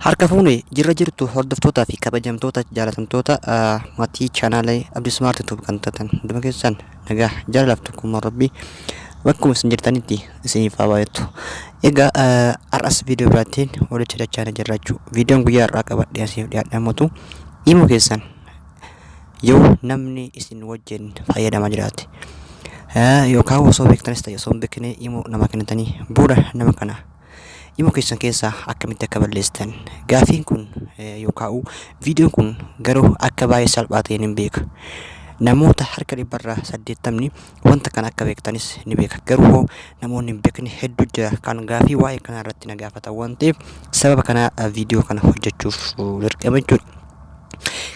Harka fuune jirra jirtu hordoftootaa fi kabajamtoota jaalatamtoota maatii chaanaalii Abdii Smaart YouTube kan taatan hunduma keessan nagaa jaalalaaf tokkummaa rabbii bakkuma isin jirtanitti isiniif haa baay'attu. Egaa har'as viidiyoo biraatiin walitti dachaana jirra jechuudha. Viidiyoon guyyaa har'aa qabadhee asiif dhiyaadhamutu immoo keessan yoo namni isin wajjin fayyadamaa jiraate yookaan osoo beektanis ta'e osoo hin beekne immoo nama kennitanii bu'uura nama kana immoo keessan keessaa akkamitti akka balleessitan gaafiin kun yookaan viidiyoon kun garuu akka baay'ee salphaa ta'een hin beeka. Namoota harka dhibbarraa 80 wanta kana akka beektanis ni beeka. Garuu namoonni hin beekne hedduu jira kan gaafii waa'ee kana irratti na gaafatan waan ta'eef sababa kana viidiyoo kana hojjechuuf dirqama jechuudha.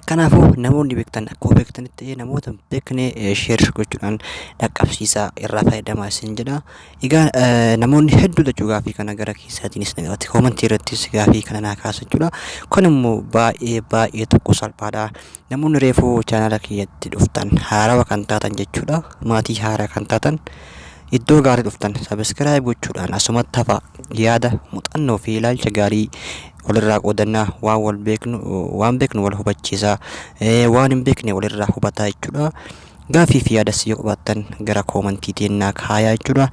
Kanaafuu namoonni beektan akkuma beektanitti ta'ee namoota beekne sheer gochuudhaan dhaqqabsiisaa irraa fayyadamaa isin jedha. Egaa namoonni hedduu jechuu gaafii kana gara keessaatiinis ni qabate. Koomentii irrattis gaafii kana naa kaasa jechuudha. Kun immoo baay'ee tokko salphaadha. Namoonni reefuu chaanaala kiyyatti dhuftan haarawaa kan taatan jechuudha. Maatii haaraa kan taatan iddoo gaarii dhuftan sabiskiraayib gochuudhaan asumatti hafa yaada muuxannoo fi ilaalcha gaarii walirraa qoodannaa waan beeknu wal hubachiisaa waan hin beekne walirraa hubataa jechuudha. Gaafii fi yaadas yoo qabaattan gara koomantiitiin naa kaayaa jechuudha.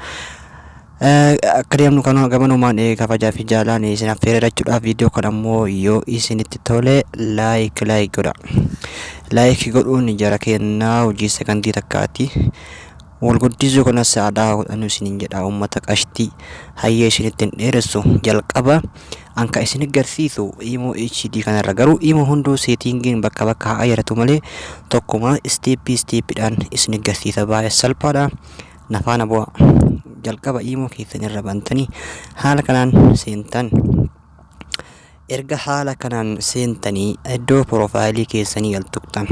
Akka deemnu kana gamanumaan kabajaa fi jaalaan isin affeerra jechuudha. Viidiyoo kana immoo yoo isinitti tole laayik godha. Laayik godhuun jara kennaa hojii sagantii takkaati. Walguddisuu kanas aadaa godhanu isiniin jedha. Uummata qashtii hayyee isinittiin dheeressu jalqaba anka isin agarsiisu imo HD kanarra garuu imo hunduu seetingiin bakka haa ayaratu malee tokkuma steepidhaan isin agarsiisa baay'ee salphaadha. Nafaana bu'a jalqaba imo keessan irra bantanii haala kanaan seentan. Erga haala kanaan seentanii iddoo profaayilii keessanii galtuqtan.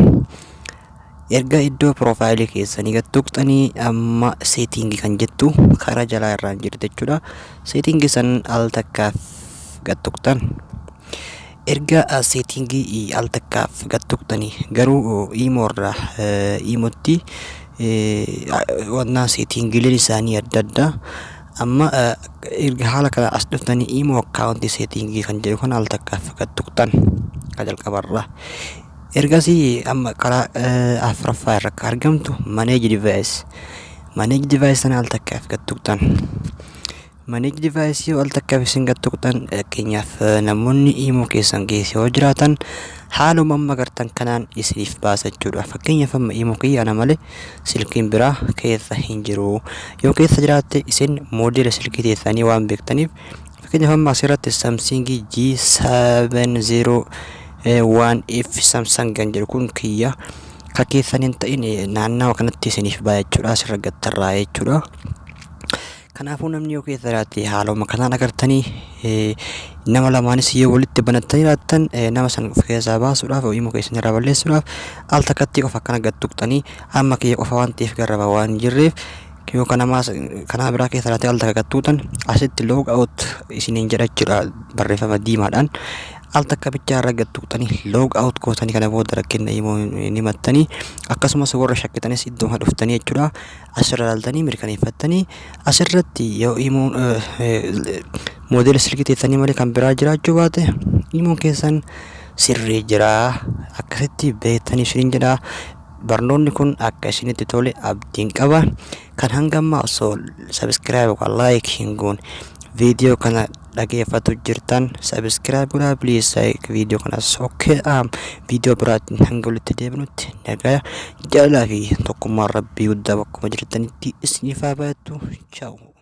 Erga iddoo profaayilii keessanii galtuqtanii amma seetingii kan jettu karaa jalaa irraan jirtu jechuudha. Seetingii san al takkaaf gattuqtan. Erga seetingii al takkaaf gattuqtanii garuu iimoorraa iimotti wanna seetingiileen isaanii adda addaa amma erga haala kana as dhuftanii iimoo akkaawuntii seetingii kan jedhu kan al takkaaf gattuqtan ka jalqabarraa. Ergasii amma karaa afuraffaa irra argamtu manage device sana al takkaaf gattuqtan. Manage device yoo al takkaaf isin gattuqtan keenyaaf namoonni iimoo keessan keessa yoo jiraatan haaluma amma gartan kanaan isiniif baasa jechuudha. Fakkeenyaaf amma iimoo kiyyaana malee silkiin biraa keessa hin jiru. Yoo keessa jiraatte isin moodela silkii teessanii waan beektaniif fakkeenyaaf amma asirratti Samsung G701 F Samsung kan jedhu kun kiyya ka keessan hin ta'in naannawa kanatti isiniif baaya jechuudha. Asirra gattarraa jechuudha. Kanaafuu namni yoo keessa jiraate haaluma kanaan agartanii nama lamaanis yoo walitti banattanii jiraattan nama san of keessaa baasuudhaaf iimoo keessan irraa balleessuudhaaf al takkatti qofa akkana gattuqtanii amma kiyya qofa waan ta'eef garraba waan jirreef yoo kanaa biraa keessa jiraate al takka gattuutan asitti log out isiniin jedha jechuudha barreeffama diimaadhaan. Al takka bichaa irra gattuqtanii log out gootanii kana booda rakkina iimoo ni mattanii akkasumas warra shakkitanis iddoo dhuftanii jechuudha. Asirra ilaaltanii mirkaneeffattanii asirratti yoo iimoo moodela silkii teessanii malee kan biraa jiraachuu baate iimoon keessan sirrii jira akkasitti beektanii isiniin jedha. Barnoonni kun akka isinitti tole abdiin qaba. Kan hanga ammaa osoo sabiskiraayib yookaan laayik hin goone viidiyoo kana dhageeffatu jirtan sabiskiraayib godhaa please. Viidiyoo kanas viidiyoo biraatiin hanga walitti deebinutti nagaa jaalalaa fi tokkummaa rabbii guddaa bakkuma jirtanitti isiniif haa baay'attu. Ciao.